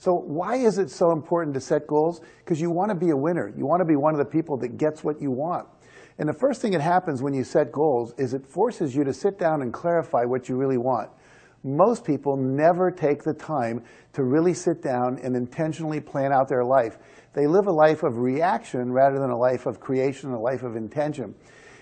So why is it so important to set goals? Because you want to be a winner. You want to be one of the people that gets what you want. And the first thing that happens when you set goals is it forces you to sit down and clarify what you really want. Most people never take the time to really sit down and intentionally plan out their life. They live a life of reaction rather than a life of creation, a life of intention.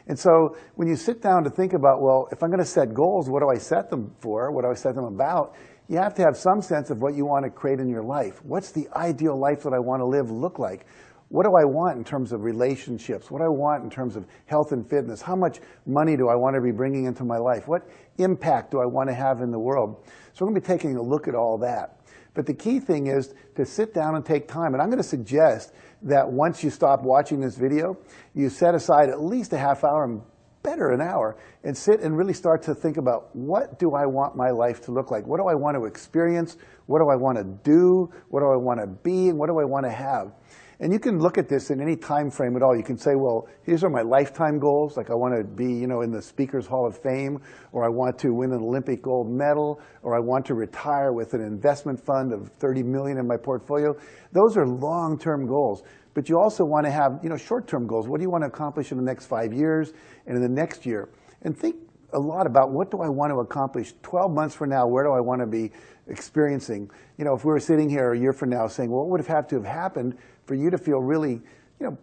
And so when you sit down to think about, well, if I'm going to set goals, what do I set them for? What do I set them about? You have to have some sense of what you want to create in your life. What's the ideal life that I want to live look like? What do I want in terms of relationships? What do I want in terms of health and fitness? How much money do I want to be bringing into my life? What impact do I want to have in the world? So we're going to be taking a look at all that. But the key thing is to sit down and take time. And I'm going to suggest that once you stop watching this video, you set aside at least a half hour, and better an hour, and sit and really start to think about, what do I want my life to look like? What do I want to experience? What do I want to do? What do I want to be? And what do I want to have? And you can look at this in any time frame at all. You can say, well, these are my lifetime goals, like I want to be, in the Speakers Hall of Fame, or I want to win an Olympic gold medal, or I want to retire with an investment fund of $30 million in my portfolio. Those are long-term goals. But you also want to have, short-term goals. What do you want to accomplish in the next 5 years and in the next year? And think a lot about, what do I want to accomplish 12 months from now? Where do I want to be experiencing? If we were sitting here a year from now saying, well, what would have to have happened for you to feel really,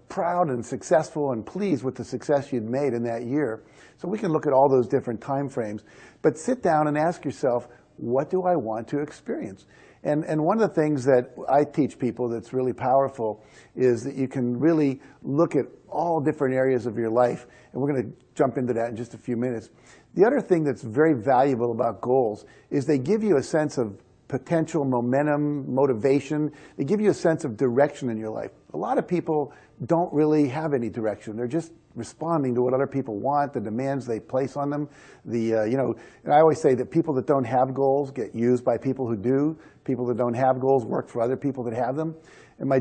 proud and successful and pleased with the success you'd made in that year? So we can look at all those different time frames. But sit down and ask yourself, what do I want to experience? And one of the things that I teach people that's really powerful is that you can really look at all different areas of your life. And we're going to jump into that in just a few minutes. The other thing that's very valuable about goals is they give you a sense of potential momentum, motivation. They give you a sense of direction in your life. A lot of people don't really have any direction. They're just responding to what other people want, the demands they place on them. And I always say that people that don't have goals get used by people who do. People that don't have goals work for other people that have them. And my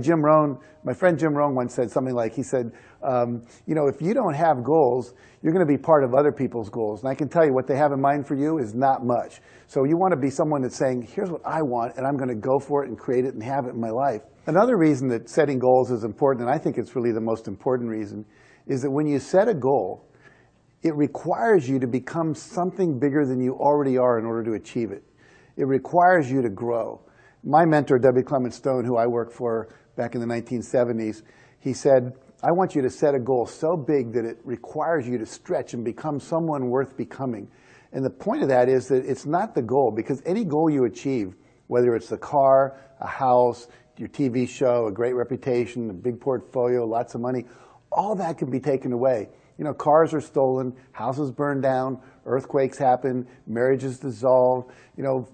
friend Jim Rohn once said something like, he said, if you don't have goals, you're going to be part of other people's goals. And I can tell you what they have in mind for you is not much. So you want to be someone that's saying, here's what I want, and I'm going to go for it and create it and have it in my life. Another reason that setting goals is important, and I think it's really the most important reason, is that when you set a goal, it requires you to become something bigger than you already are in order to achieve it. It requires you to grow. My mentor, W. Clement Stone, who I worked for back in the 1970s, he said, I want you to set a goal so big that it requires you to stretch and become someone worth becoming. And the point of that is that it's not the goal, because any goal you achieve, whether it's a car, a house, your TV show, a great reputation, a big portfolio, lots of money, all that can be taken away. Cars are stolen, houses burn down, earthquakes happen, marriages dissolve,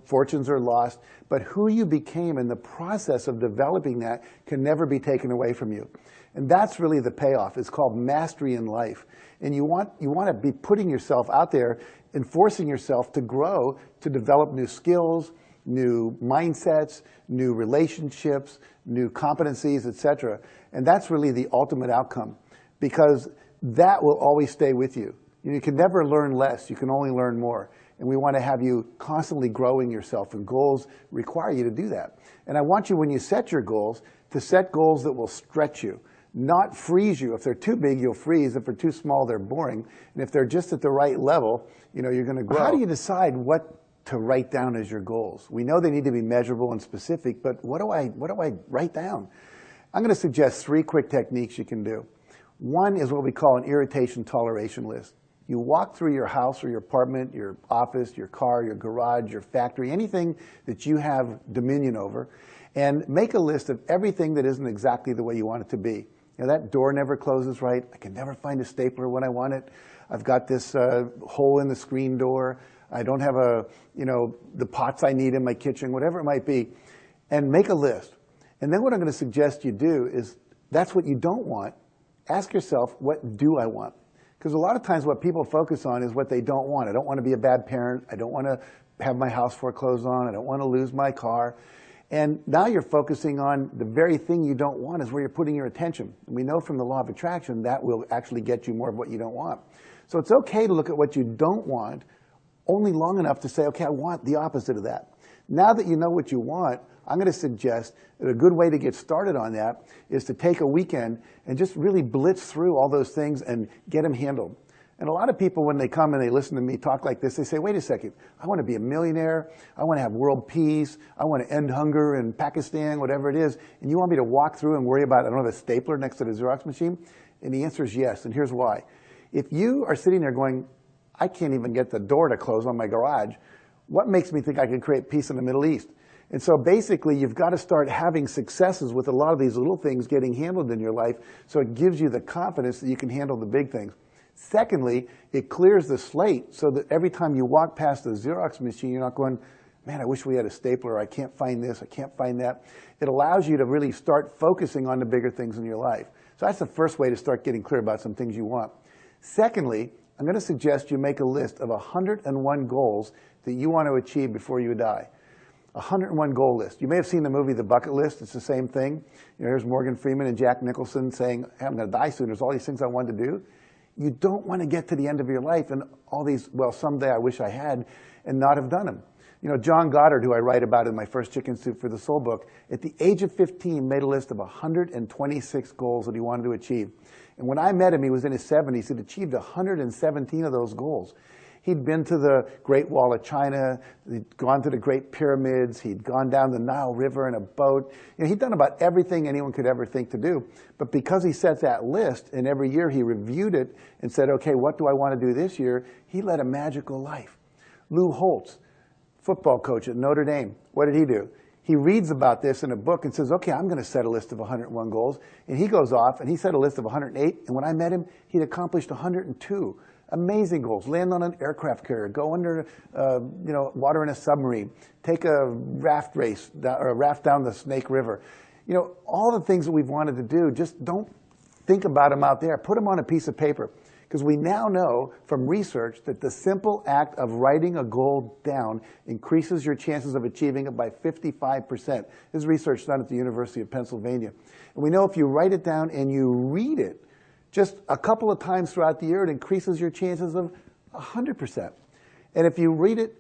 fortunes are lost. But who you became in the process of developing that can never be taken away from you. And that's really the payoff. It's called mastery in life. And you want to be putting yourself out there and forcing yourself to grow, to develop new skills, new mindsets, new relationships, new competencies, etc. And that's really the ultimate outcome, because that will always stay with you. You can never learn less. You can only learn more. And we want to have you constantly growing yourself, and goals require you to do that. And I want you, when you set your goals, to set goals that will stretch you, not freeze you. If they're too big, you'll freeze. If they're too small, they're boring. And if they're just at the right level, you're going to grow. How do you decide what to write down as your goals? We know they need to be measurable and specific, but what do I write down? I'm going to suggest 3 quick techniques you can do. One is what we call an irritation toleration list. You walk through your house or your apartment, your office, your car, your garage, your factory, anything that you have dominion over, and make a list of everything that isn't exactly the way you want it to be. That door never closes right. I can never find a stapler when I want it. I've got this hole in the screen door. I don't have the pots I need in my kitchen, whatever it might be. And make a list. And then what I'm going to suggest you do is, that's what you don't want. Ask yourself, what do I want? Because a lot of times what people focus on is what they don't want. I don't want to be a bad parent. I don't want to have my house foreclosed on. I don't want to lose my car. And now you're focusing on the very thing you don't want is where you're putting your attention. And we know from the law of attraction that will actually get you more of what you don't want. So it's okay to look at what you don't want only long enough to say, okay, I want the opposite of that. Now that you know what you want, I'm going to suggest that a good way to get started on that is to take a weekend and just really blitz through all those things and get them handled. And a lot of people, when they come and they listen to me talk like this, they say, wait a second, I want to be a millionaire, I want to have world peace, I want to end hunger in Pakistan, whatever it is, and you want me to walk through and worry about, I don't have a stapler next to the Xerox machine? And the answer is yes, and here's why. If you are sitting there going, I can't even get the door to close on my garage, what makes me think I can create peace in the Middle East? And so basically, you've got to start having successes with a lot of these little things getting handled in your life, so it gives you the confidence that you can handle the big things. Secondly, it clears the slate so that every time you walk past the Xerox machine, you're not going, man, I wish we had a stapler, I can't find this, I can't find that. It allows you to really start focusing on the bigger things in your life. So that's the first way to start getting clear about some things you want. Secondly, I'm going to suggest you make a list of 101 goals that you want to achieve before you die. 101 goal list. You may have seen the movie The Bucket List. It's the same thing. You know, here's Morgan Freeman and Jack Nicholson saying, hey, I'm going to die soon. There's all these things I want to do. You don't want to get to the end of your life and all these, well, someday I wish I had, and not have done them. You know, John Goddard, who I write about in my first Chicken Soup for the Soul book, at the age of 15 made a list of 126 goals that he wanted to achieve. And when I met him, he was in his 70s. He'd achieved 117 of those goals. He'd been to the Great Wall of China, he'd gone to the Great Pyramids, he'd gone down the Nile River in a boat. You know, he'd done about everything anyone could ever think to do. But because he set that list, and every year he reviewed it and said, okay, what do I want to do this year? He led a magical life. Lou Holtz, football coach at Notre Dame, what did he do? He reads about this in a book and says, okay, I'm going to set a list of 101 goals. And he goes off and he set a list of 108. And when I met him, he'd accomplished 102. Amazing goals. Land on an aircraft carrier, go under water in a submarine, take a raft race, or a raft down the Snake River. You know, all the things that we've wanted to do, just don't think about them out there. Put them on a piece of paper. Because we now know from research that the simple act of writing a goal down increases your chances of achieving it by 55%. This is research done at the University of Pennsylvania. And we know if you write it down and you read it, just a couple of times throughout the year, it increases your chances of 100%. And if you read it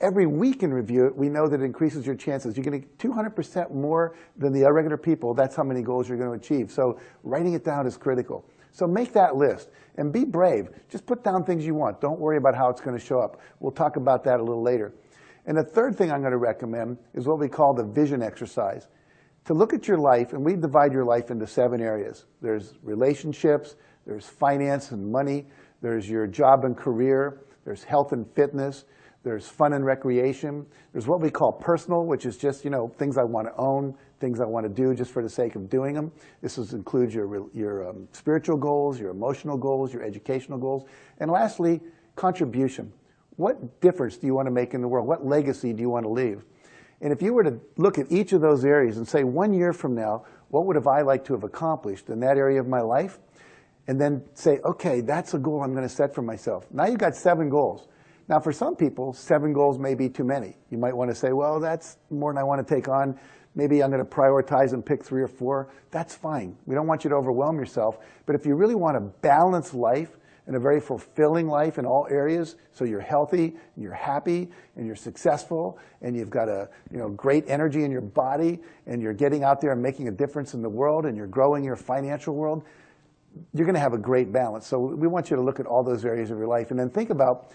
every week and review it, we know that it increases your chances. You're getting 200% more than the irregular people. That's how many goals you're going to achieve. So writing it down is critical. So make that list and be brave. Just put down things you want. Don't worry about how it's going to show up. We'll talk about that a little later. And the third thing I'm going to recommend is what we call the vision exercise. To look at your life, and we divide your life into 7 areas. There's relationships, there's finance and money, there's your job and career, there's health and fitness, there's fun and recreation, there's what we call personal, which is just, you know, things I want to own, things I want to do just for the sake of doing them. This includes your spiritual goals, your emotional goals, your educational goals. And lastly, contribution. What difference do you want to make in the world? What legacy do you want to leave? And if you were to look at each of those areas and say, 1 year from now, what would have I liked to have accomplished in that area of my life? And then say, okay, that's a goal I'm going to set for myself. Now you've got 7 goals. Now for some people, 7 goals may be too many. You might want to say, well, that's more than I want to take on. Maybe I'm going to prioritize and pick 3 or 4. That's fine. We don't want you to overwhelm yourself. But if you really want a balanced life, and a very fulfilling life in all areas, so you're healthy, and you're happy, and you're successful, and you've got a great energy in your body, and you're getting out there and making a difference in the world, and you're growing your financial world, you're going to have a great balance. So we want you to look at all those areas of your life, and then think about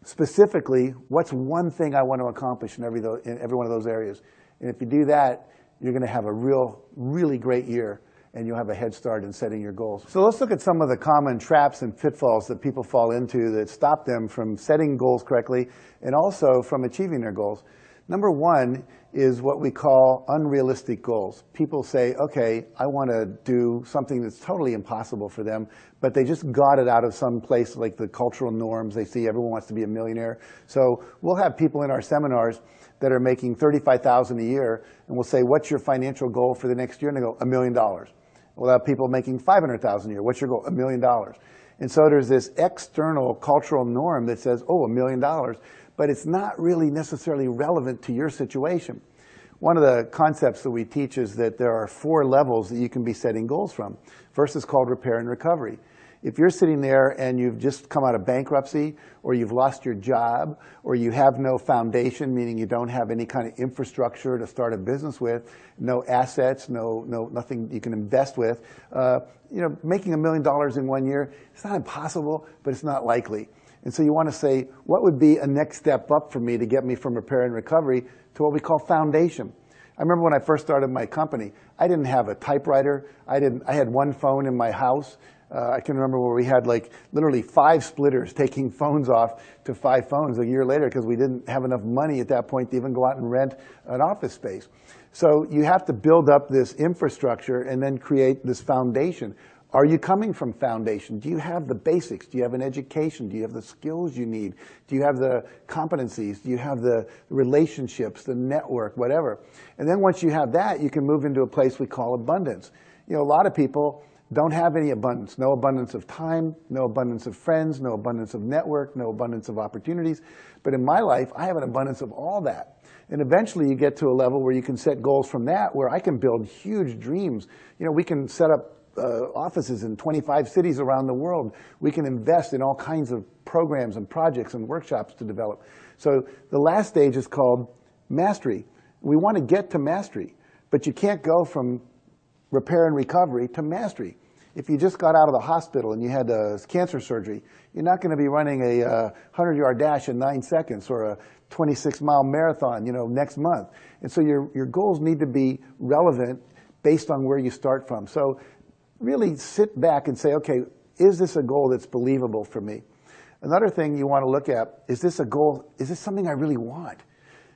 specifically what's one thing I want to accomplish in every one of those areas. And if you do that, you're going to have a really great year, and you'll have a head start in setting your goals. So let's look at some of the common traps and pitfalls that people fall into that stop them from setting goals correctly and also from achieving their goals. Number 1 is what we call unrealistic goals. People say, okay, I want to do something that's totally impossible for them, but they just got it out of some place like the cultural norms. They see everyone wants to be a millionaire. So we'll have people in our seminars that are making $35,000 a year, and we'll say, what's your financial goal for the next year? And they go, $1 million. We'll have people making $500,000 a year. What's your goal? $1 million. And so there's this external cultural norm that says, oh, $1 million, but it's not really necessarily relevant to your situation. One of the concepts that we teach is that there are 4 levels that you can be setting goals from. First is called repair and recovery. If you're sitting there and you've just come out of bankruptcy, or you've lost your job, or you have no foundation, meaning you don't have any kind of infrastructure to start a business with, no assets, nothing you can invest with, making $1 million in 1 year, it's not impossible, but it's not likely. And so you want to say, what would be a next step up for me to get me from repair and recovery to what we call foundation? I remember when I first started my company, I didn't have a typewriter. I had one phone in my house. I can remember where we had like literally 5 splitters taking phones off to 5 phones a year later because we didn't have enough money at that point to even go out and rent an office space. So you have to build up this infrastructure and then create this foundation. Are you coming from foundation? Do you have the basics? Do you have an education? Do you have the skills you need? Do you have the competencies? Do you have the relationships, the network, whatever? And then once you have that, you can move into a place we call abundance. A lot of people don't have any abundance. No abundance of time, no abundance of friends, no abundance of network, no abundance of opportunities. But in my life, I have an abundance of all that. And eventually you get to a level where you can set goals from that, where I can build huge dreams. We can set up offices in 25 cities around the world. We can invest in all kinds of programs and projects and workshops to develop. So the last stage is called mastery. We want to get to mastery, but you can't go from repair and recovery to mastery. If you just got out of the hospital and you had cancer surgery, you're not going to be running a 100-yard dash in 9 seconds or a 26-mile marathon, next month. And so your goals need to be relevant based on where you start from. So really sit back and say, okay, is this a goal that's believable for me? Another thing you want to look at, is this a goal, is this something I really want?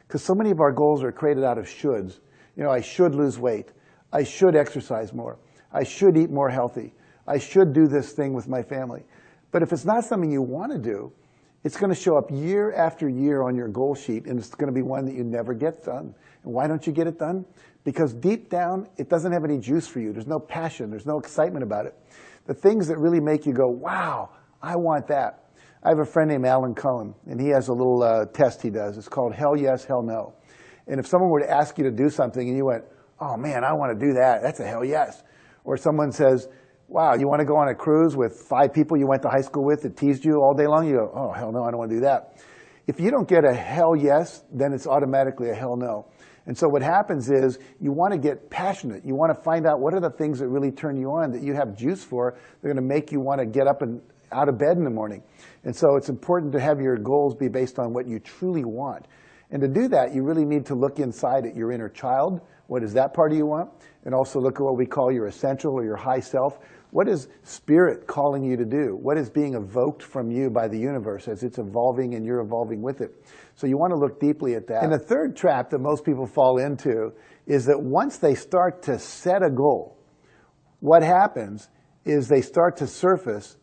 Because so many of our goals are created out of shoulds. I should lose weight. I should exercise more. I should eat more healthy. I should do this thing with my family. But if it's not something you want to do, it's going to show up year after year on your goal sheet, and it's going to be one that you never get done. And why don't you get it done? Because deep down, it doesn't have any juice for you. There's no passion. There's no excitement about it. The things that really make you go, wow, I want that. I have a friend named Alan Cohen, and he has a little test he does. It's called Hell Yes, Hell No. And if someone were to ask you to do something and you went, oh man, I want to do that, that's a hell yes. Or someone says, wow, you want to go on a cruise with 5 people you went to high school with that teased you all day long? You go, oh, hell no, I don't want to do that. If you don't get a hell yes, then it's automatically a hell no. And so what happens is you want to get passionate. You want to find out what are the things that really turn you on, that you have juice for, they're going to make you want to get up and out of bed in the morning. And so it's important to have your goals be based on what you truly want. And to do that, you really need to look inside at your inner child. What is that part of you want? And also look at what we call your essential or your high self. What is spirit calling you to do? What is being evoked from you by the universe as it's evolving and you're evolving with it? So you want to look deeply at that. And the third trap that most people fall into is that once they start to set a goal, what happens is they start to surface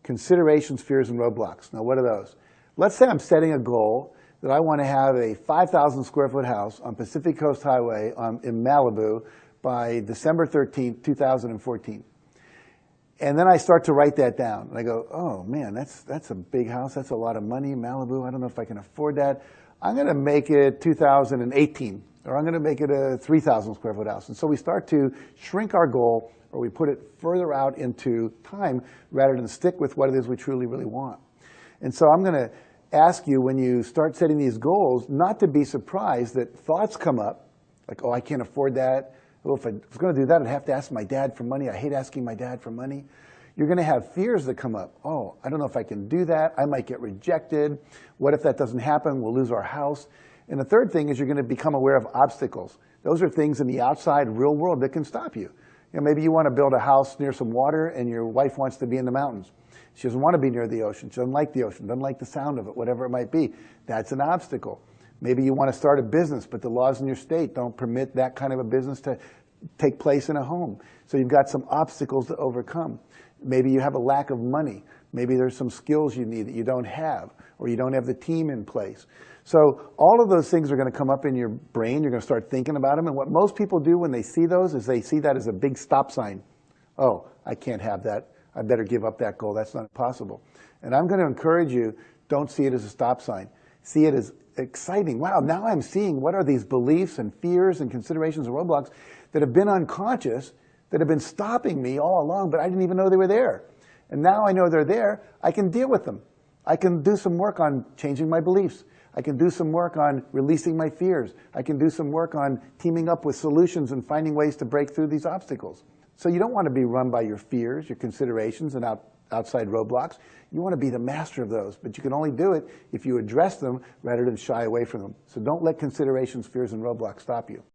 considerations, fears, and roadblocks. Now, what are those? Let's say I'm setting a goal that I want to have a 5,000 square foot house on Pacific Coast Highway in Malibu by December 13th, 2014. And then I start to write that down. And I go, oh man, that's a big house. That's a lot of money. Malibu, I don't know if I can afford that. I'm going to make it 2018, or I'm going to make it a 3,000 square foot house. And so we start to shrink our goal, or we put it further out into time rather than stick with what it is we truly, really want. And so I'm going to ask you, when you start setting these goals, not to be surprised that thoughts come up, like, oh, I can't afford that. Oh, if I was going to do that, I'd have to ask my dad for money. I hate asking my dad for money. You're going to have fears that come up. Oh, I don't know if I can do that. I might get rejected. What if that doesn't happen? We'll lose our house. And the third thing is you're going to become aware of obstacles. Those are things in the outside real world that can stop you. Maybe you want to build a house near some water and your wife wants to be in the mountains. She doesn't want to be near the ocean. She doesn't like the ocean, doesn't like the sound of it, whatever it might be. That's an obstacle. Maybe you want to start a business, but the laws in your state don't permit that kind of a business to take place in a home. So you've got some obstacles to overcome. Maybe you have a lack of money. Maybe there's some skills you need that you don't have, or you don't have the team in place. So all of those things are going to come up in your brain. You're going to start thinking about them. And what most people do when they see those is they see that as a big stop sign. Oh, I can't have that. I better give up that goal. That's not possible. And I'm going to encourage you, don't see it as a stop sign. See it as exciting. Wow, now I'm seeing what are these beliefs and fears and considerations and roadblocks that have been unconscious, that have been stopping me all along, but I didn't even know they were there. And now I know they're there, I can deal with them. I can do some work on changing my beliefs. I can do some work on releasing my fears. I can do some work on teaming up with solutions and finding ways to break through these obstacles. So you don't want to be run by your fears, your considerations, and outside roadblocks. You want to be the master of those, but you can only do it if you address them rather than shy away from them. So don't let considerations, fears, and roadblocks stop you.